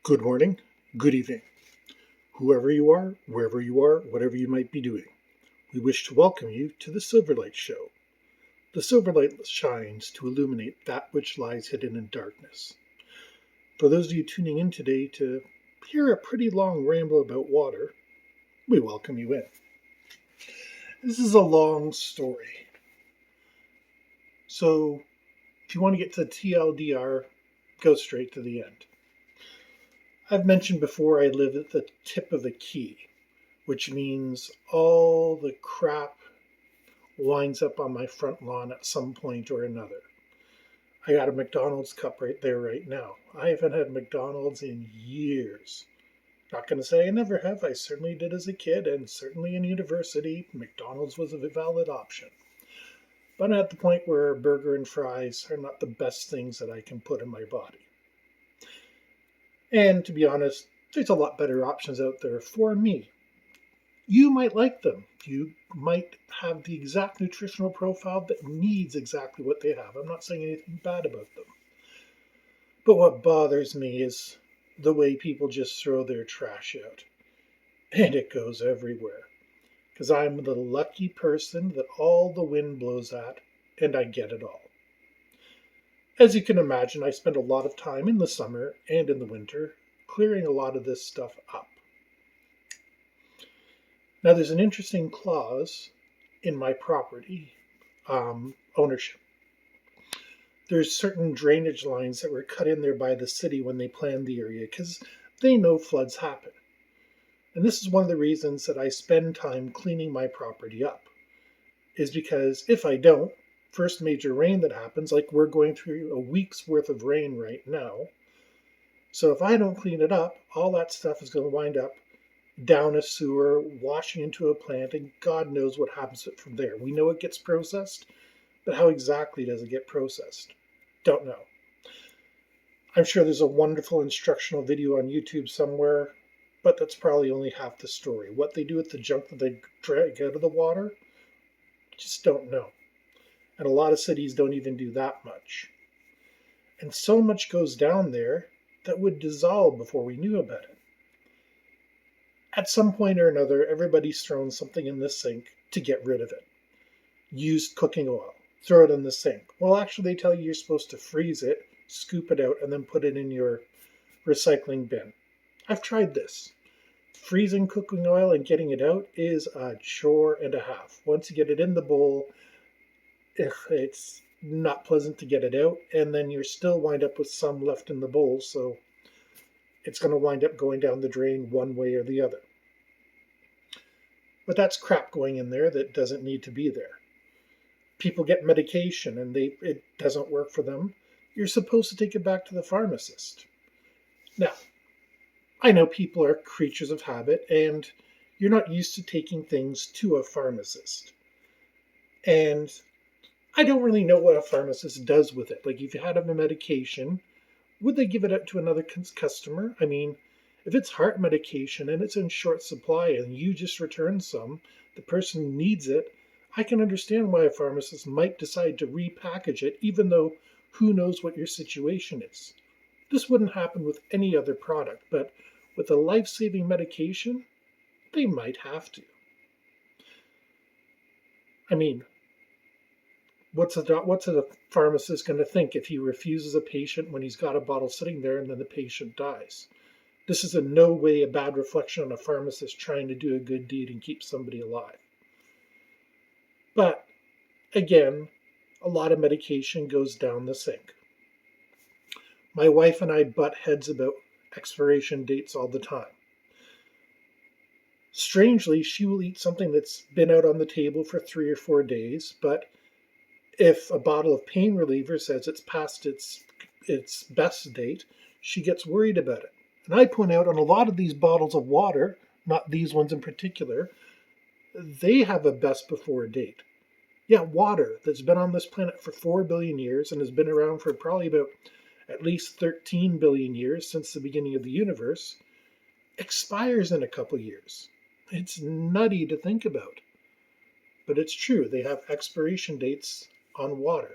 Good morning, good evening, whoever you are, wherever you are, whatever you might be doing. We wish to welcome you to the Silverlight Show. The silverlight shines to illuminate that which lies hidden in darkness. For those of you tuning in today to hear a pretty long ramble about water, we welcome you in. This is a long story. So, if you want to get to the TLDR, go straight to the end. I've mentioned before I live at the tip of a key, which means all the crap winds up on my front lawn at some point or another. I got a McDonald's cup right there right now. I haven't had McDonald's in years. Not going to say I never have. I certainly did as a kid, and certainly in university, McDonald's was a valid option. But I'm at the point where a burger and fries are not the best things that I can put in my body. And to be honest, there's a lot better options out there for me. You might like them. You might have the exact nutritional profile that needs exactly what they have. I'm not saying anything bad about them. But what bothers me is the way people just throw their trash out. And it goes everywhere. Because I'm the lucky person that all the wind blows at, and I get it all. As you can imagine, I spend a lot of time in the summer and in the winter clearing a lot of this stuff up. Now, there's an interesting clause in my property ownership. There's certain drainage lines that were cut in there by the city when they planned the area because they know floods happen. And this is one of the reasons that I spend time cleaning my property up, is because if I don't, first major rain that happens, like we're going through a week's worth of rain right now, so if I don't clean it up, all that stuff is going to wind up down a sewer, washing into a plant, and God knows what happens to it from there. We know it gets processed, but how exactly does it get processed? Don't know. I'm sure there's a wonderful instructional video on YouTube somewhere, but that's probably only half the story. What they do with the junk that they drag out of the water, just don't know. And a lot of cities don't even do that much. And so much goes down there that would dissolve before we knew about it. At some point or another, everybody's thrown something in the sink to get rid of it. Used cooking oil, throw it in the sink. Well, actually, they tell you you're supposed to freeze it, scoop it out, and then put it in your recycling bin. I've tried this. Freezing cooking oil and getting it out is a chore and a half. Once you get it in the bowl, it's not pleasant to get it out, and then you're still wind up with some left in the bowl, so it's going to wind up going down the drain one way or the other. But that's crap going in there that doesn't need to be there. People get medication and it doesn't work for them. You're supposed to take it back to the pharmacist. Now, I know people are creatures of habit, and you're not used to taking things to a pharmacist. And I don't really know what a pharmacist does with it. Like, if you had a medication, would they give it out to another customer? I mean, if it's heart medication and it's in short supply and you just return some, the person needs it, I can understand why a pharmacist might decide to repackage it, even though who knows what your situation is. This wouldn't happen with any other product, but with a life-saving medication, they might have to. I mean, what's a pharmacist going to think if he refuses a patient when he's got a bottle sitting there and then the patient dies? This is in no way a bad reflection on a pharmacist trying to do a good deed and keep somebody alive. But, again, a lot of medication goes down the sink. My wife and I butt heads about expiration dates all the time. Strangely, she will eat something that's been out on the table for 3 or 4 days, but if a bottle of pain reliever says it's past its best date, she gets worried about it. And I point out on a lot of these bottles of water, not these ones in particular, they have a best before date. Yeah, water that's been on this planet for 4 billion years and has been around for probably about at least 13 billion years since the beginning of the universe, expires in a couple years. It's nutty to think about. But it's true, they have expiration dates on water.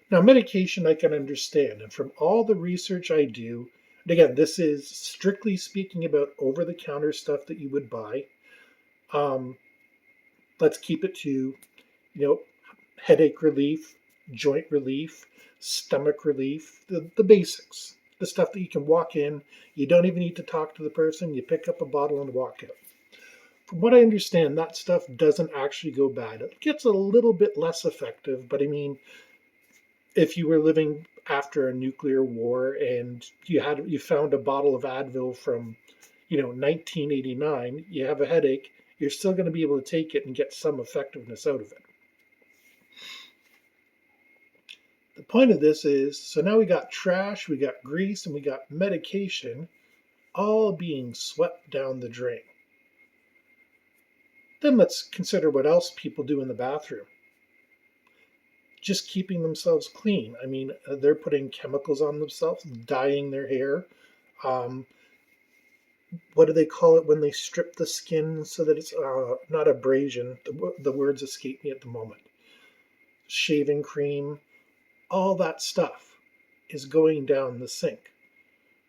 Now, medication I can understand, and from all the research I do, And again, this is strictly speaking about over-the-counter stuff that you would buy. Um, let's keep it to, headache relief, joint relief, stomach relief, the basics, the stuff that you can walk in. You don't even need to talk to the person. You pick up a bottle and walk out. From what I understand, that stuff doesn't actually go bad. It gets a little bit less effective, but I mean, if you were living after a nuclear war and you found a bottle of Advil from 1989, you have a headache, you're still going to be able to take it and get some effectiveness out of it. The point of this is, so now we got trash, we got grease, and we got medication all being swept down the drain. Then let's consider what else people do in the bathroom. Just keeping themselves clean. I mean, they're putting chemicals on themselves, dyeing their hair. What do they call it when they strip the skin so that it's not abrasion? The words escape me at the moment. Shaving cream, all that stuff is going down the sink.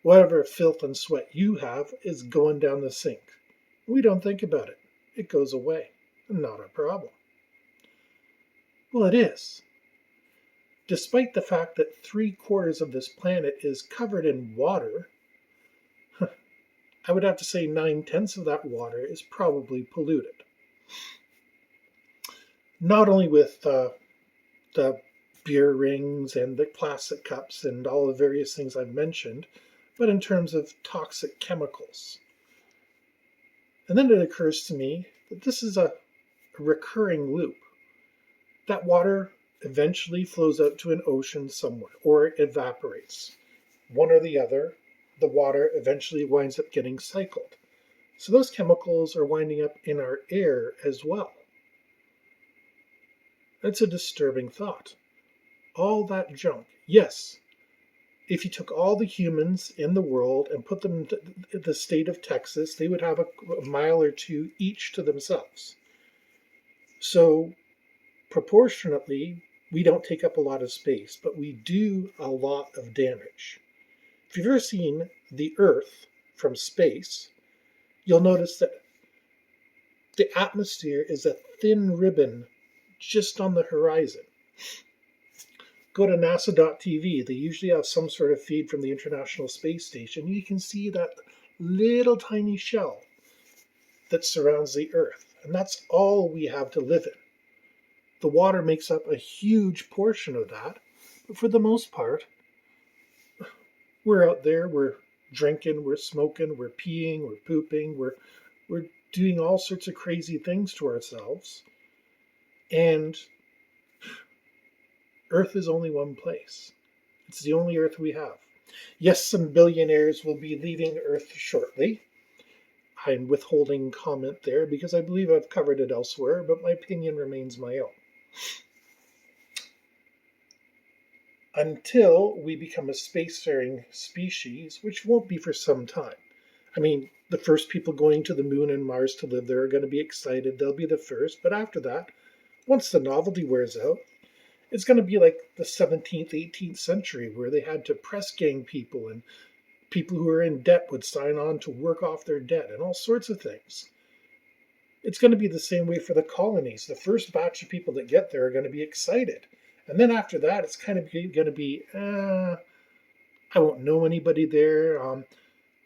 Whatever filth and sweat you have is going down the sink. We don't think about it. It goes away. Not a problem. Well, it is. Despite the fact that 3/4 of this planet is covered in water, I would have to say 9/10 of that water is probably polluted. Not only with the beer rings and the plastic cups and all the various things I've mentioned, but in terms of toxic chemicals. And then it occurs to me that this is a recurring loop. That water eventually flows out to an ocean somewhere, or it evaporates. One or the other, the water eventually winds up getting cycled. So those chemicals are winding up in our air as well. That's a disturbing thought. All that junk. Yes, if you took all the humans in the world and put them in the state of Texas, they would have a mile or two each to themselves. So proportionately, we don't take up a lot of space, but we do a lot of damage. If you've ever seen the Earth from space, you'll notice that the atmosphere is a thin ribbon just on the horizon. Go to nasa.tv. They usually have some sort of feed from the International Space Station. You can see that little tiny shell that surrounds the Earth. And that's all we have to live in. The water makes up a huge portion of that. But for the most part, we're out there, we're drinking, we're smoking, we're peeing, we're pooping, we're doing all sorts of crazy things to ourselves. And Earth is only one place. It's the only Earth we have. Yes, some billionaires will be leaving Earth shortly. I'm withholding comment there because I believe I've covered it elsewhere, but my opinion remains my own. Until we become a spacefaring species, which won't be for some time. I mean, the first people going to the moon and Mars to live there are going to be excited. They'll be the first. But after that, once the novelty wears out, it's going to be like the 17th, 18th century where they had to press gang people and people who were in debt would sign on to work off their debt and all sorts of things. It's going to be the same way for the colonies. The first batch of people that get there are going to be excited. And then after that, it's kind of going to be, I won't know anybody there.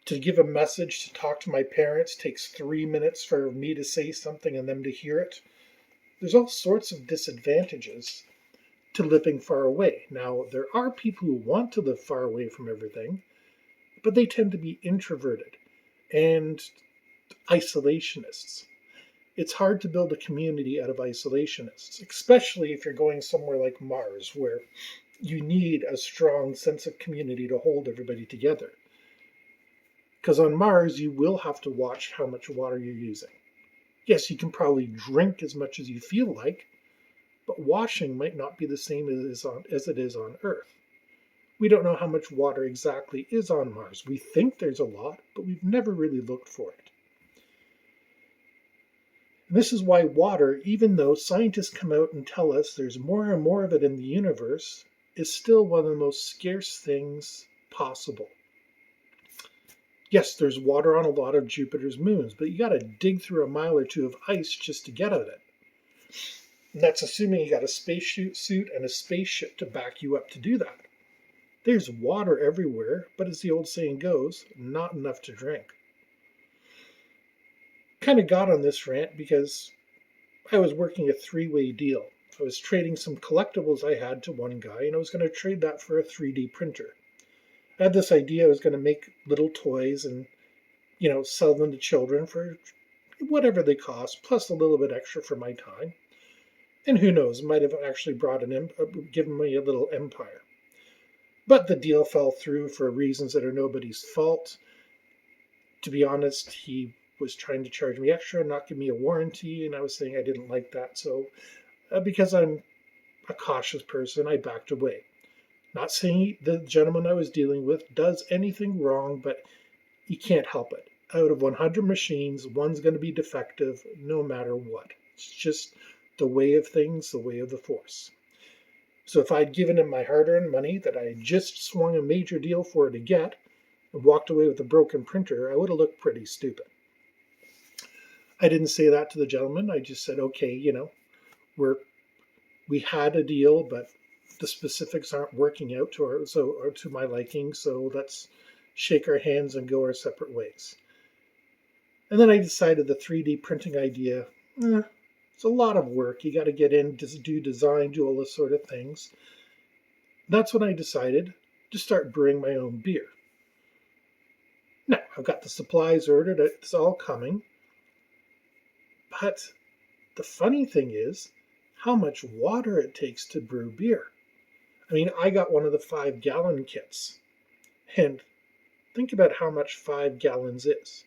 To give a message, to talk to my parents takes 3 minutes for me to say something and them to hear it. There's all sorts of disadvantages to living far away. Now, there are people who want to live far away from everything, but they tend to be introverted and isolationists. It's hard to build a community out of isolationists, especially if you're going somewhere like Mars, where you need a strong sense of community to hold everybody together. Because on Mars, you will have to watch how much water you're using. Yes, you can probably drink as much as you feel like, but washing might not be the same as it is on Earth. We don't know how much water exactly is on Mars. We think there's a lot, but we've never really looked for it. And this is why water, even though scientists come out and tell us there's more and more of it in the universe, is still one of the most scarce things possible. Yes, there's water on a lot of Jupiter's moons, but you got to dig through a mile or two of ice just to get at it. And that's assuming you got a spacesuit and a spaceship to back you up to do that. There's water everywhere, but as the old saying goes, not enough to drink. Kind of got on this rant because I was working a three-way deal. I was trading some collectibles I had to one guy, and I was going to trade that for a 3D printer. I had this idea I was going to make little toys and, sell them to children for whatever they cost, plus a little bit extra for my time. And who knows, might have actually given me a little empire. But the deal fell through for reasons that are nobody's fault. To be honest, he was trying to charge me extra and not give me a warranty, and I was saying I didn't like that. So because I'm a cautious person, I backed away. Not saying the gentleman I was dealing with does anything wrong, but you can't help it. Out of 100 machines, one's going to be defective no matter what. It's just the way of things, the way of the force. So if I'd given him my hard-earned money that I had just swung a major deal for to get and walked away with a broken printer, I would have looked pretty stupid. I didn't say that to the gentleman. I just said, okay, we had a deal, but the specifics aren't working out to my liking, so let's shake our hands and go our separate ways. And then I decided the 3D printing idea, it's a lot of work. You got to get in, do design, do all this sort of things. That's when I decided to start brewing my own beer. Now, I've got the supplies ordered, it's all coming. But the funny thing is how much water it takes to brew beer. I mean, I got one of the 5-gallon kits. And think about how much 5 gallons is.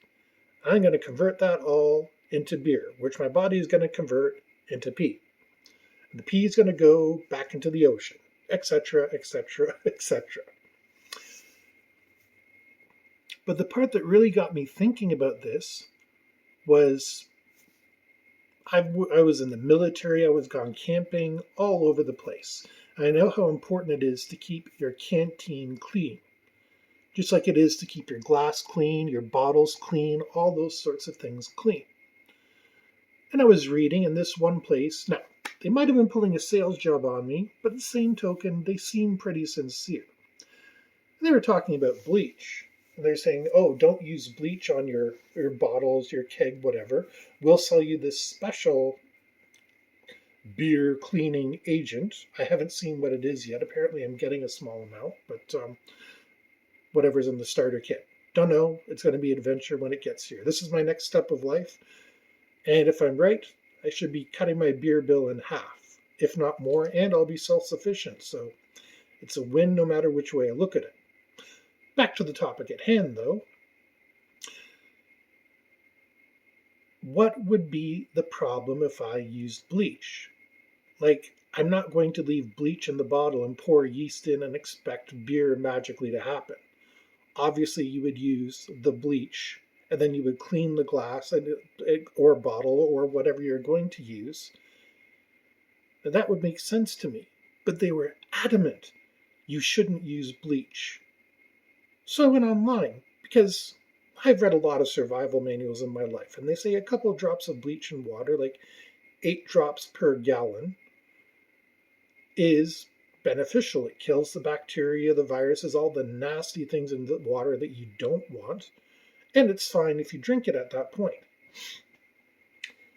I'm going to convert that all into beer, which my body is going to convert into pee. And the pee is going to go back into the ocean, etc., etc., etc. But the part that really got me thinking about this was I was in the military, I was gone camping all over the place. I know how important it is to keep your canteen clean. Just like it is to keep your glass clean, your bottles clean, all those sorts of things clean. And I was reading in this one place, now, they might have been pulling a sales job on me, but at the same token, they seemed pretty sincere. And they were talking about bleach. And they're saying, oh, don't use bleach on your bottles, your keg, whatever. We'll sell you this special beer cleaning agent. I haven't seen what it is yet. Apparently I'm getting a small amount, but whatever's in the starter kit. Don't know. It's going to be an adventure when it gets here. This is my next step of life. And if I'm right, I should be cutting my beer bill in half, if not more, and I'll be self-sufficient. So it's a win no matter which way I look at it. Back to the topic at hand, though. What would be the problem if I used bleach? Like, I'm not going to leave bleach in the bottle and pour yeast in and expect beer magically to happen. Obviously, you would use the bleach, and then you would clean the glass or bottle or whatever you're going to use. And that would make sense to me. But they were adamant you shouldn't use bleach. So I went online because I've read a lot of survival manuals in my life, and they say a couple of drops of bleach in water, like 8 drops per gallon, is beneficial. It kills the bacteria, the viruses, all the nasty things in the water that you don't want, and it's fine if you drink it at that point.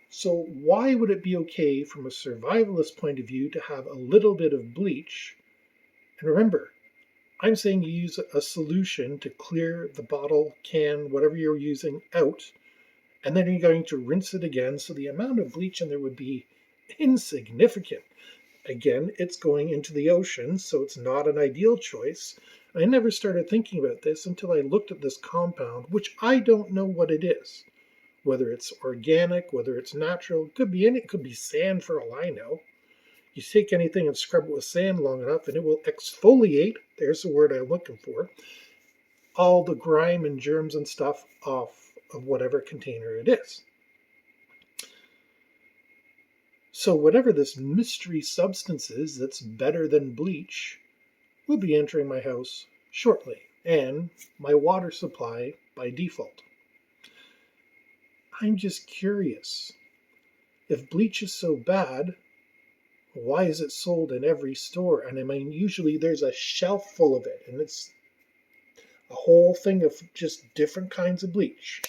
So why would it be okay from a survivalist point of view to have a little bit of bleach? And remember, I'm saying you use a solution to clear the bottle, can, whatever you're using out, and then you're going to rinse it again, so the amount of bleach in there would be insignificant. Again, it's going into the ocean, so it's not an ideal choice. I never started thinking about this until I looked at this compound, which I don't know what it is. Whether it's organic, whether it's natural, could be sand for all I know. You take anything and scrub it with sand long enough and it will exfoliate, there's the word I'm looking for, all the grime and germs and stuff off of whatever container it is. So whatever this mystery substance is that's better than bleach will be entering my house shortly. And my water supply by default. I'm just curious. If bleach is so bad, why is it sold in every store? And I mean, usually there's a shelf full of it, and it's a whole thing of just different kinds of bleach.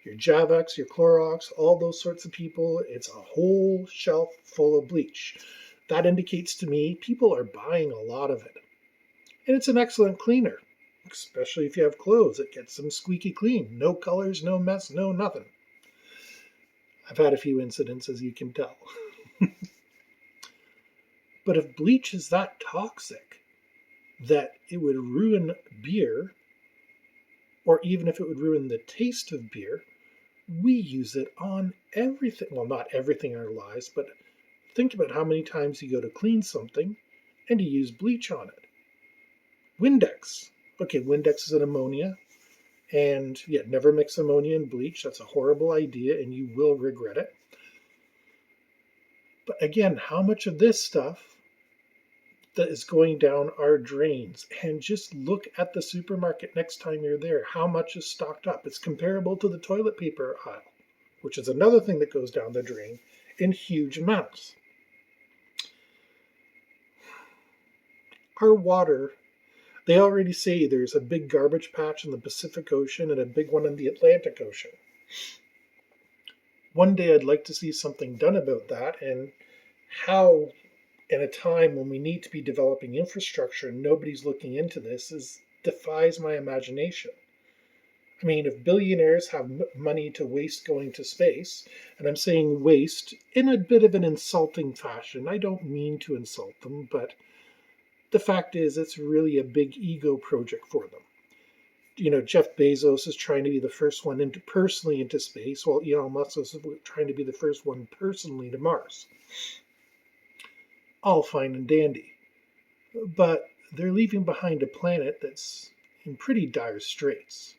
Your Javex, your Clorox, all those sorts of people, it's a whole shelf full of bleach. That indicates to me people are buying a lot of it. And it's an excellent cleaner, especially if you have clothes. It gets them squeaky clean. No colors, no mess, no nothing. I've had a few incidents, as you can tell. But if bleach is that toxic that it would ruin beer, or even if it would ruin the taste of beer, we use it on everything. Well, not everything in our lives, but think about how many times you go to clean something and you use bleach on it. Windex. Okay, Windex is an ammonia. And yeah, never mix ammonia and bleach. That's a horrible idea and you will regret it. But again, how much of this stuff that is going down our drains? And just look at the supermarket next time you're there. How much is stocked up? It's comparable to the toilet paper aisle, which is another thing that goes down the drain in huge amounts. Our water, they already say there's a big garbage patch in the Pacific Ocean and a big one in the Atlantic Ocean. One day I'd like to see something done about that, and how, in a time when we need to be developing infrastructure and nobody's looking into this, defies my imagination. I mean, if billionaires have money to waste going to space, and I'm saying waste in a bit of an insulting fashion, I don't mean to insult them, but the fact is it's really a big ego project for them. You know, Jeff Bezos is trying to be the first one personally into space, while Elon Musk is trying to be the first one personally to Mars. All fine and dandy. But they're leaving behind a planet that's in pretty dire straits.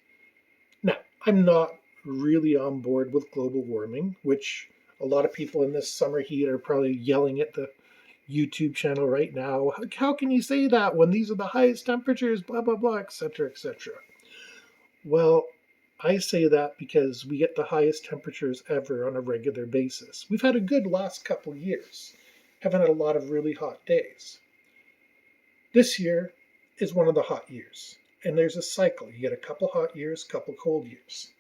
Now, I'm not really on board with global warming, which a lot of people in this summer heat are probably yelling at the YouTube channel right now. How can you say that when these are the highest temperatures, blah, blah, blah, etc., etc. Well, I say that because we get the highest temperatures ever on a regular basis. We've had a good last couple years. Haven't had a lot of really hot days. This year is one of the hot years. And there's a cycle. You get a couple hot years, couple cold years.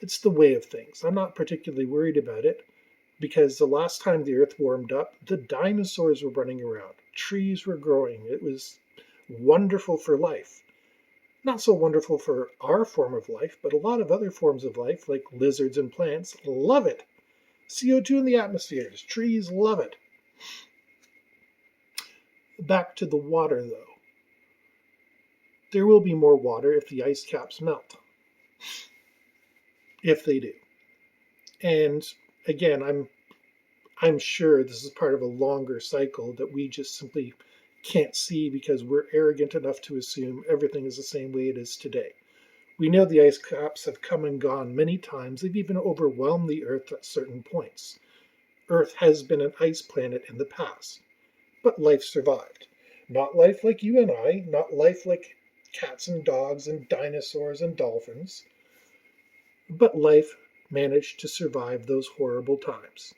It's the way of things. I'm not particularly worried about it because the last time the earth warmed up, the dinosaurs were running around. Trees were growing. It was wonderful for life. Not so wonderful for our form of life, but a lot of other forms of life, like lizards and plants, love it. CO2 in the atmosphere. Trees love it. Back to the water, though. There will be more water if the ice caps melt. If they do. And again, I'm sure this is part of a longer cycle that we just simply can't see because we're arrogant enough to assume everything is the same way it is today. We know the ice caps have come and gone many times. They've even overwhelmed the Earth at certain points. Earth has been an ice planet in the past, but life survived. Not life like you and I, not life like cats and dogs and dinosaurs and dolphins, but life managed to survive those horrible times.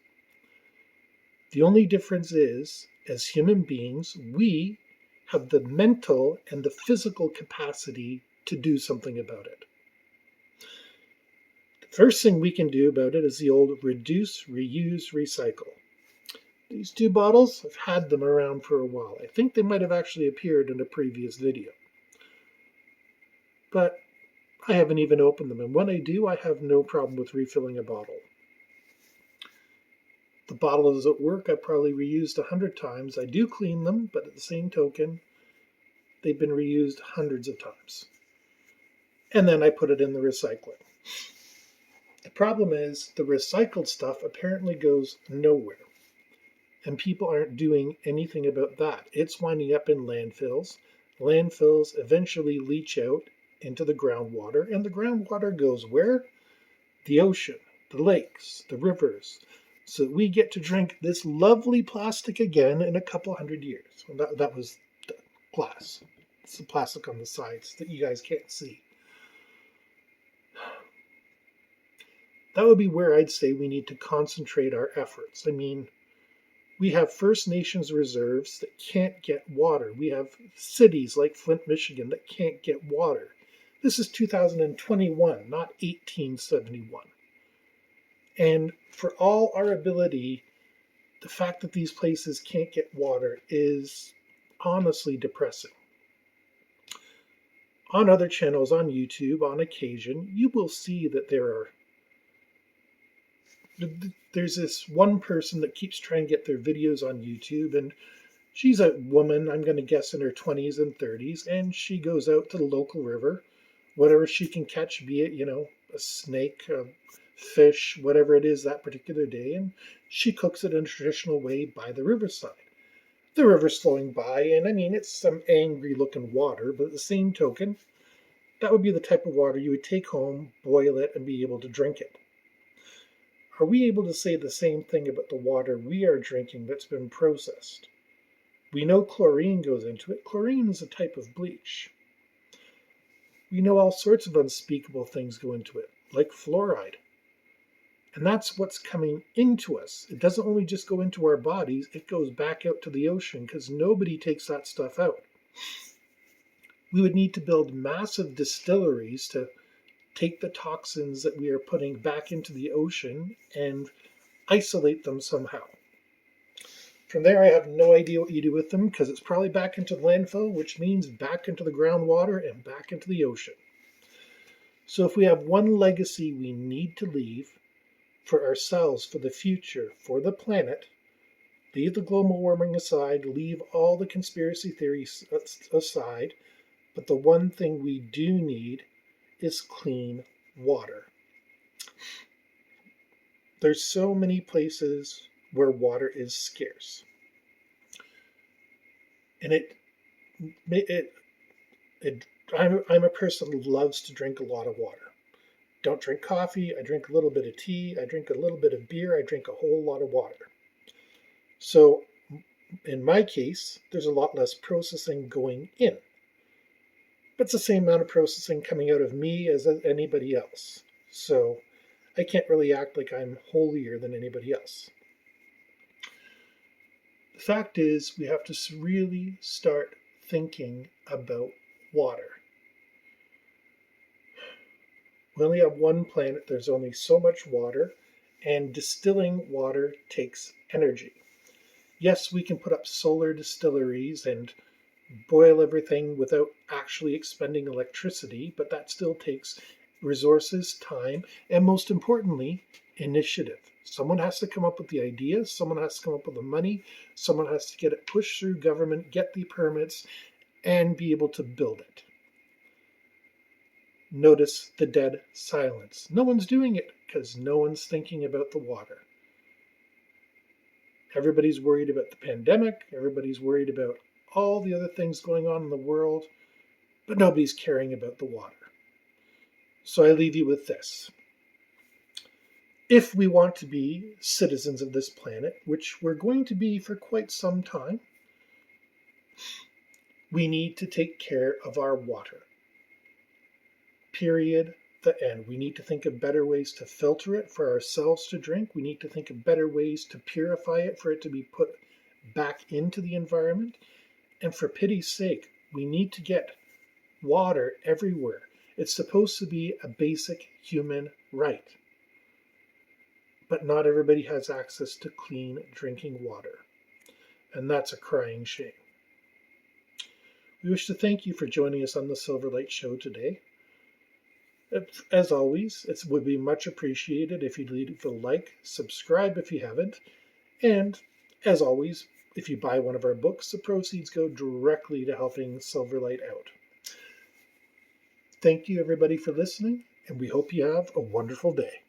The only difference is, as human beings, we have the mental and the physical capacity to do something about it. The first thing we can do about it is the old reduce, reuse, recycle. These two bottles, I've had them around for a while. I think they might have actually appeared in a previous video. But I haven't even opened them, and when I do, I have no problem with refilling a bottle. The bottle is at work, I've probably reused 100 times. I do clean them, but at the same token, they've been reused hundreds of times. And then I put it in the recycling. The problem is the recycled stuff apparently goes nowhere. And people aren't doing anything about that. It's winding up in landfills. Landfills eventually leach out into the groundwater, and the groundwater goes where? The ocean, the lakes, the rivers. So we get to drink this lovely plastic again in a couple hundred years. Well, that was the glass. It's the plastic on the sides that you guys can't see. That would be where I'd say we need to concentrate our efforts. I mean, we have First Nations reserves that can't get water. We have cities like Flint, Michigan that can't get water. This is 2021, not 1871. And for all our ability, the fact that these places can't get water is honestly depressing. On other channels on YouTube, on occasion, you will see that there's this one person that keeps trying to get their videos on YouTube, and she's a woman, I'm going to guess in her 20s and 30s, and she goes out to the local river, whatever she can catch, be it, a snake, a fish, whatever it is that particular day, and she cooks it in a traditional way by the riverside. The river's flowing by, and I mean, it's some angry looking water, but at the same token, that would be the type of water you would take home, boil it, and be able to drink it. Are we able to say the same thing about the water we are drinking that's been processed? We know chlorine goes into it. Chlorine is a type of bleach. We know all sorts of unspeakable things go into it, like fluoride. And that's what's coming into us. It doesn't only just go into our bodies, it goes back out to the ocean because nobody takes that stuff out. We would need to build massive distilleries to take the toxins that we are putting back into the ocean and isolate them somehow. From there, I have no idea what you do with them because it's probably back into the landfill, which means back into the groundwater and back into the ocean. So if we have one legacy we need to leave for ourselves, for the future, for the planet, leave the global warming aside, leave all the conspiracy theories aside, but the one thing we do need is clean water. There's so many places where water is scarce. And I'm a person who loves to drink a lot of water. Don't drink coffee, I drink a little bit of tea, I drink a little bit of beer, I drink a whole lot of water. So in my case, there's a lot less processing going in. But it's the same amount of processing coming out of me as anybody else. So I can't really act like I'm holier than anybody else. The fact is, we have to really start thinking about water. We only have one planet, there's only so much water, and distilling water takes energy. Yes, we can put up solar distilleries and boil everything without actually expending electricity, but that still takes resources, time, and most importantly, initiative. Someone has to come up with the idea, someone has to come up with the money, someone has to get it pushed through government, get the permits, and be able to build it. Notice the dead silence. No one's doing it because no one's thinking about the water. Everybody's worried about the pandemic, everybody's worried about all the other things going on in the world, but nobody's caring about the water. So I leave you with this. If we want to be citizens of this planet, which we're going to be for quite some time, we need to take care of our water. Period. The end. We need to think of better ways to filter it for ourselves to drink. We need to think of better ways to purify it for it to be put back into the environment. And for pity's sake, we need to get water everywhere. It's supposed to be a basic human right. But not everybody has access to clean drinking water. And that's a crying shame. We wish to thank you for joining us on the Silverlight Show today. As always, it would be much appreciated if you'd leave a like, subscribe if you haven't, and as always, if you buy one of our books, the proceeds go directly to helping Silverlight out. Thank you everybody for listening, and we hope you have a wonderful day.